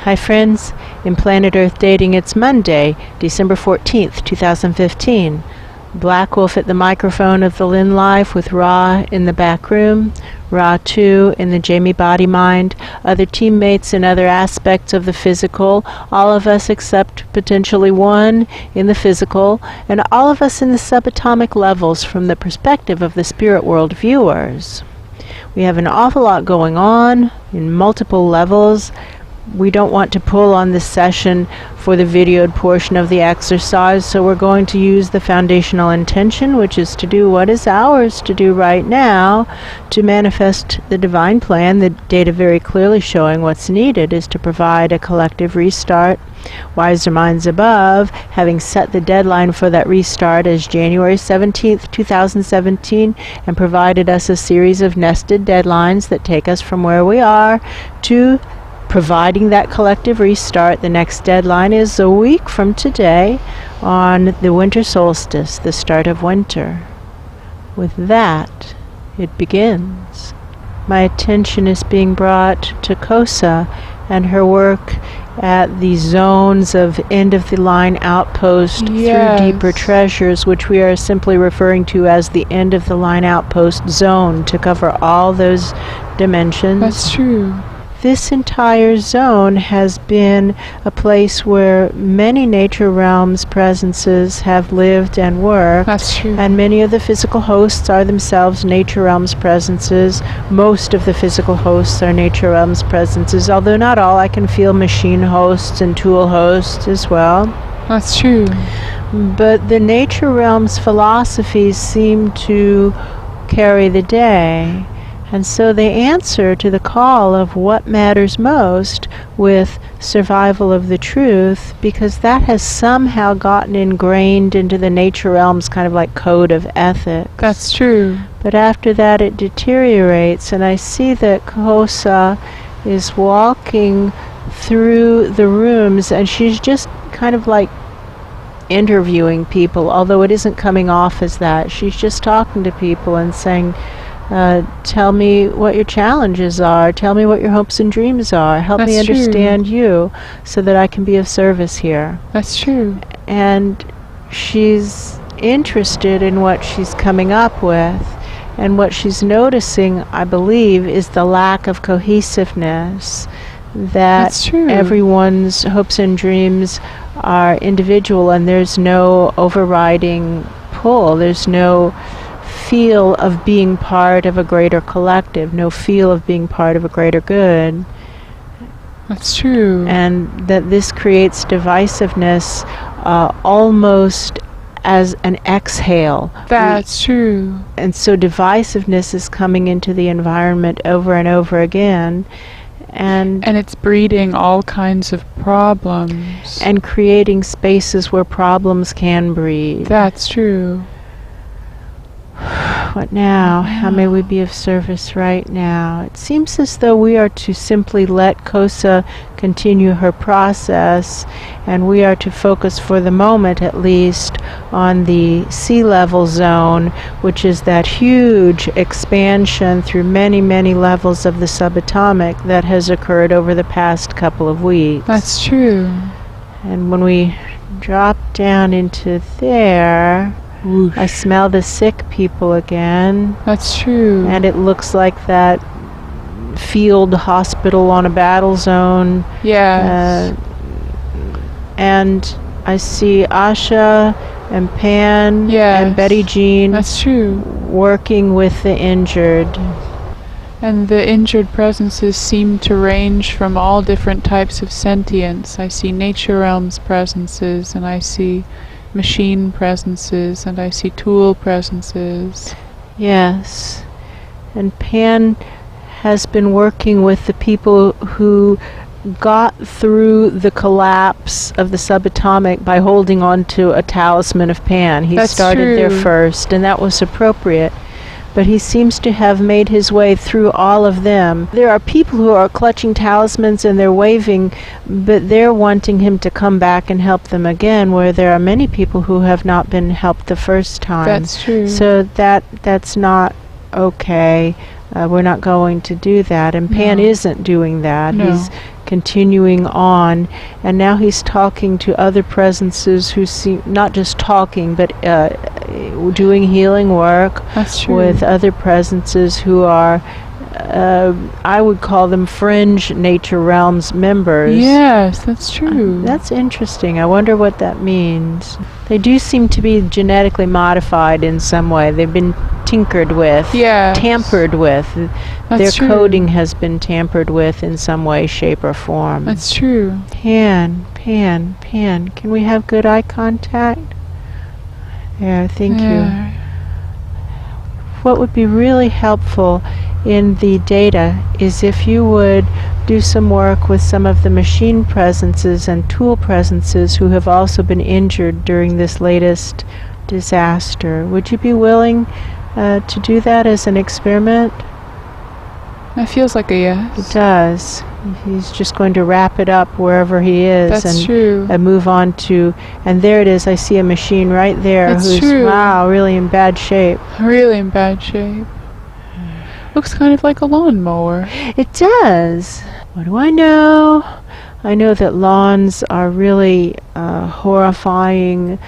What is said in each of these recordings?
Hi friends, in Planet Earth Dating it's Monday, December 14th, 2015. Black Wolf at the microphone of the Lynn-Life with Ra in the back room, Ra 2 in the Jamie body mind, other teammates in other aspects of the physical, all of us except potentially one in the physical, and all of us in the subatomic levels from the perspective of the spirit world viewers. We have an awful lot going on in multiple levels. We don't want to pull on this session for the videoed portion of the exercise, so we're going to use the foundational intention, which is to do what is ours to do right now to manifest the divine plan. The data very clearly showing what's needed is to provide a collective restart. Wiser minds above, having set the deadline for that restart as January 17th, 2017, and provided us a series of nested deadlines that take us from where we are to providing that collective restart. The next deadline is a week from today on the winter solstice, the start of winter. With that, it begins. My attention is being brought to Kosa and her work at the zones of end-of-the-line outpost through deeper treasures, which we are simply referring to as the end-of-the-line outpost zone to cover all those dimensions. That's true. This entire zone has been a place where many nature realms presences have lived and worked. That's true. And many of the physical hosts are themselves nature realms presences. Most of the physical hosts are nature realms presences, although not all. I can feel machine hosts and tool hosts as well. That's true. But the nature realms philosophies seem to carry the day. And so they answer to the call of what matters most with survival of the truth, because that has somehow gotten ingrained into the nature realms kind of like code of ethics. That's true. But after that it deteriorates, and I see that Kosa is walking through the rooms and she's just kind of like interviewing people, although it isn't coming off as that. She's just talking to people and saying, tell me what your challenges are. Tell me what your hopes and dreams are. Help me understand you so that I can be of service here. That's true. And she's interested in what she's coming up with. And what she's noticing, I believe, is the lack of cohesiveness. That everyone's hopes and dreams are individual and there's no overriding pull. There's no feel of being part of a greater collective, no feel of being part of a greater good. That's true. And that this creates divisiveness almost as an exhale. That's true. And so divisiveness is coming into the environment over and over again. And it's breeding all kinds of problems. And creating spaces where problems can breed. That's true. What now? How may we be of service right now? It seems as though we are to simply let Kosa continue her process, and we are to focus for the moment at least on the sea level zone, which is that huge expansion through many, many levels of the subatomic that has occurred over the past couple of weeks. That's true. And when we drop down into there, whoosh, I smell the sick people again. That's true. And it looks like that field hospital on a battle zone. Yes. And I see Asha and Pan and Betty Jean. That's true. Working with the injured. And the injured presences seem to range from all different types of sentience. I see nature realms presences, and I see machine presences, and I see tool presences. Yes. And Pan has been working with the people who got through the collapse of the subatomic by holding on to a talisman of Pan. He started there first, and that was appropriate. But he seems to have made his way through all of them. There are people who are clutching talismans and they're waving, but they're wanting him to come back and help them again, where there are many people who have not been helped the first time. That's true. So that's not okay. We're not going to do that. And Pan isn't doing that. No. continuing on, and now he's talking to other presences who seem not just talking but doing healing work. That's true. With other presences who are I would call them fringe nature realms members. Yes, that's true. That's interesting. I wonder what that means. They do seem to be genetically modified in some way. They've been tinkered with, Yes. tampered with. That's Their true. coding has been tampered with in some way, shape, or form. That's true. Pan. Can we have good eye contact? Yeah, thank you. Yeah. What would be really helpful in the data is if you would do some work with some of the machine presences and tool presences who have also been injured during this latest disaster. Would you be willing to do that as an experiment? That feels like a yes. It does. He's just going to wrap it up wherever he is. That's true. And move on to, and there it is, I see a machine right there That's who's, true. wow, really in bad shape. Really in bad shape. Looks kind of like a lawnmower. It does. What do I know? I know that lawns are really horrifying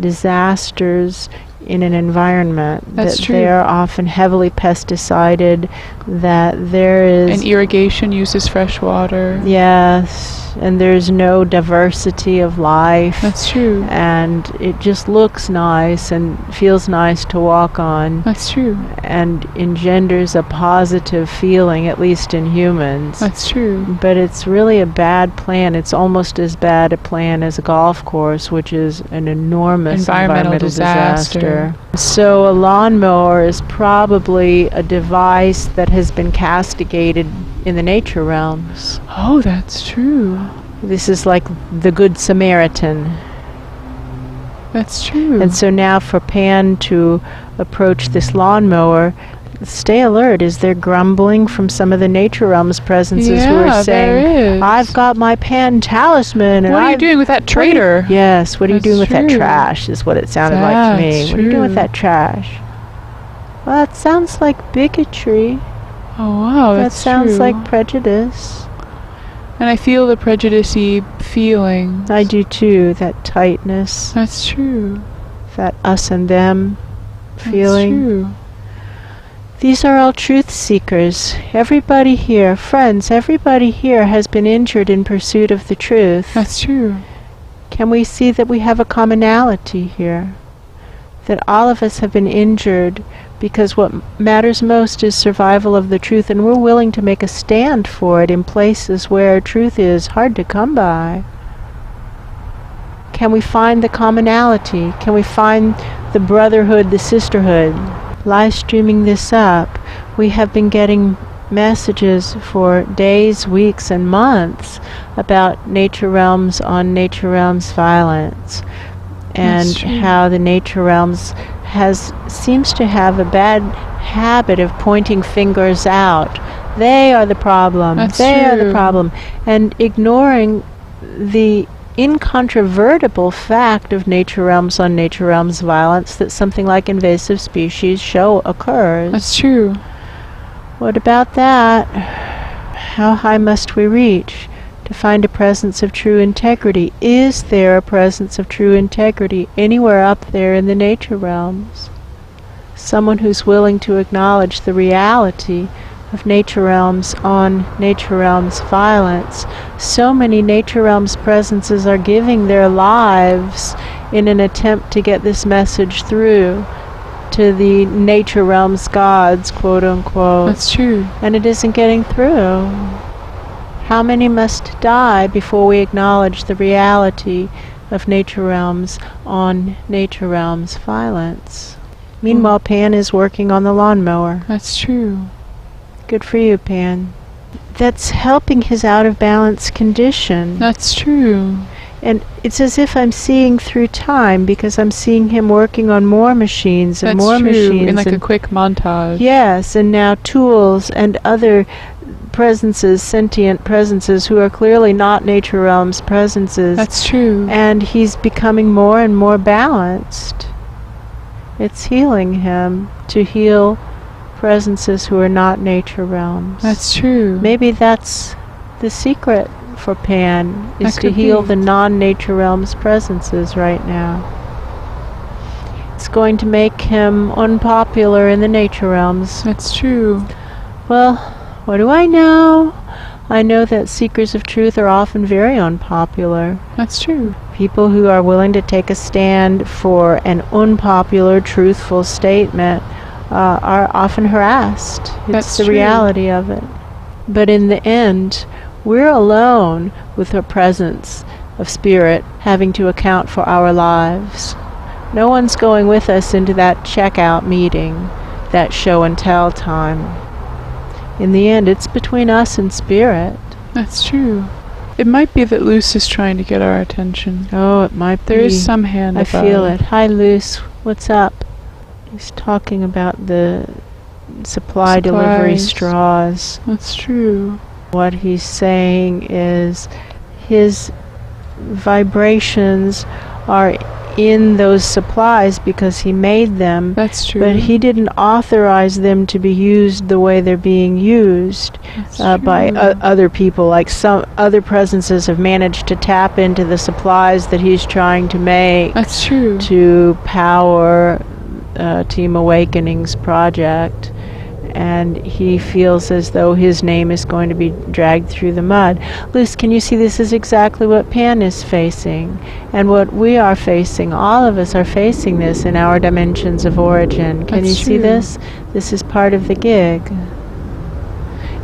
disasters in an environment. That's that true. They are often heavily pesticided, that there is... And irrigation uses fresh water. Yes, and there's no diversity of life. That's true. And it just looks nice and feels nice to walk on. That's true. And engenders a positive feeling, at least in humans. That's true. But it's really a bad plan. It's almost as bad a plan as a golf course, which is an enormous environmental disaster. So a lawnmower is probably a device that has been castigated in the nature realms. Oh, that's true. This is like the Good Samaritan. That's true. And so now for Pan to approach this lawnmower, stay alert. Is there grumbling from some of the nature realms presences who are saying, there is. I've got my Pan talisman. And What are you doing with that traitor? Yes, what are you That's doing with that true. trash is what it sounded like to me. That's What are you doing with true. that trash? Well, that sounds like bigotry. Oh, wow, That that's sounds true. like prejudice. And I feel the prejudice-y feeling. I do too, that tightness, That's true. that us and them feeling. That's true. These are all truth seekers. Everybody here, friends, everybody here has been injured in pursuit of the truth. That's true. Can we see that we have a commonality here? That all of us have been injured because what matters most is survival of the truth, and we're willing to make a stand for it in places where truth is hard to come by. Can we find the commonality? Can we find the brotherhood, the sisterhood? Live streaming this up, we have been getting messages for days, weeks, and months about nature realms on nature realms violence, and That's true. how the nature realms seems to have a bad habit of pointing fingers out. They are the problem. That's they are the true. problem, and ignoring the incontrovertible fact of nature realms on nature realms violence that something like invasive species show occurs. That's true. What about that? How high must we reach to find a presence of true integrity? Is there a presence of true integrity anywhere up there in the nature realms? Someone who's willing to acknowledge the reality of nature realms on nature realms violence. So many nature realms presences are giving their lives in an attempt to get this message through to the nature realms gods, quote unquote. That's true. And it isn't getting through. How many must die before we acknowledge the reality of nature realms on nature realms violence? Meanwhile, Pan is working on the lawnmower. That's true. Good for you, Pan. That's helping his out-of-balance condition. That's true. And it's as if I'm seeing through time, because I'm seeing him working on more machines and That's more true. machines. In like a and quick montage. yes, and now tools and other presences, sentient presences, who are clearly not nature realms presences. That's true. And he's becoming more and more balanced. It's healing him to heal presences who are not nature realms. That's true. Maybe that's the secret for Pan is That to could heal be. the non-nature realms presences right now. It's going to make him unpopular in the nature realms. That's true. Well, what do I know? I know that seekers of truth are often very unpopular. That's true. People who are willing to take a stand for an unpopular, truthful statement are often harassed. It's That's the true. reality of it. But in the end, we're alone with the presence of spirit having to account for our lives. No one's going with us into that checkout meeting, that show and tell time. In the end, it's between us and spirit. That's true. It might be that Luce is trying to get our attention. Oh, it might be. There is some hand I about feel it. Hi, Luce. What's up? He's talking about the supply delivery Supplies. straws. That's true. What he's saying is his vibrations are in those supplies because he made them, That's true. but he didn't authorize them to be used the way they're being used by true. other people. Like some other presences have managed to tap into the supplies that he's trying to make That's true. to power Team Awakening's project, and he feels as though his name is going to be dragged through the mud. Luce, can you see this is exactly what Pan is facing and what we are facing? All of us are facing this in our dimensions of origin. Can That's you see true. this? This is part of the gig.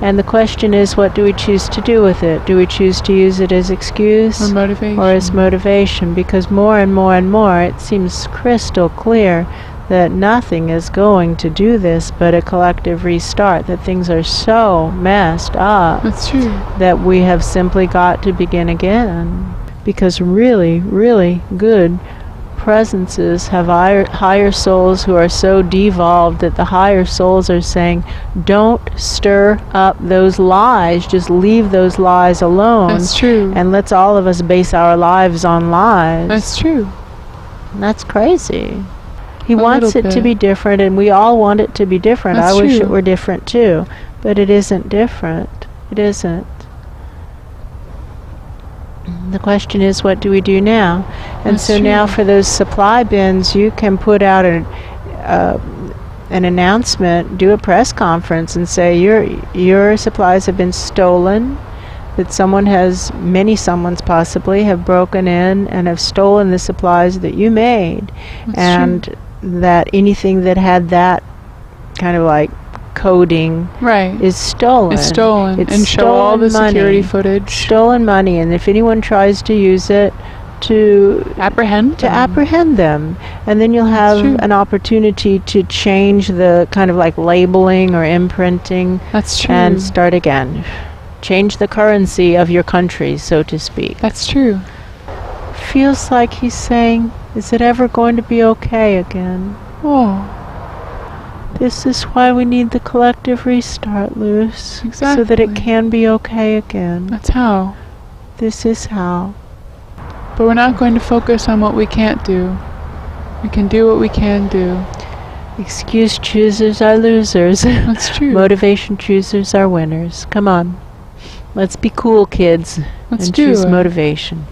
And the question is, what do we choose to do with it? Do we choose to use it as excuse Or motivation. or as motivation? Because more and more and more it seems crystal clear that nothing is going to do this but a collective restart, that things are so messed up That's true. that we have simply got to begin again. Because really, really good presences have higher souls who are so devolved that the higher souls are saying, don't stir up those lies, just leave those lies alone. That's true. And let's all of us base our lives on lies. That's true. And that's crazy. He A wants little it to bit. be different, and we all want it to be different. That's I wish true. it were different too, but it isn't different. It isn't. The question is, what do we do now? And That's so now true. for those supply bins, you can put out an announcement, do a press conference and say your supplies have been stolen, that someone has, many someones possibly, have broken in and have stolen the supplies that you made. That's And true. that anything that had that kind of like coding Right. is stolen. It's stolen. It's and show all the stolen security money. footage. Stolen money, and if anyone tries to use it to Apprehend them. apprehend them, and then you'll That's have true. an opportunity to change the kind of like labeling or imprinting That's true. and start again. Change the currency of your country, so to speak. That's true. Feels like he's saying, is it ever going to be okay again? Oh, This is why we need the collective restart, Luce. So that it Exactly. can be okay again. that's how. This is how. But we're not going to focus on what we can't do. We can do what we can do. Excuse choosers are losers. That's true. Motivation choosers are winners. Come on. Let's be cool, kids. Let's and do choose it. motivation.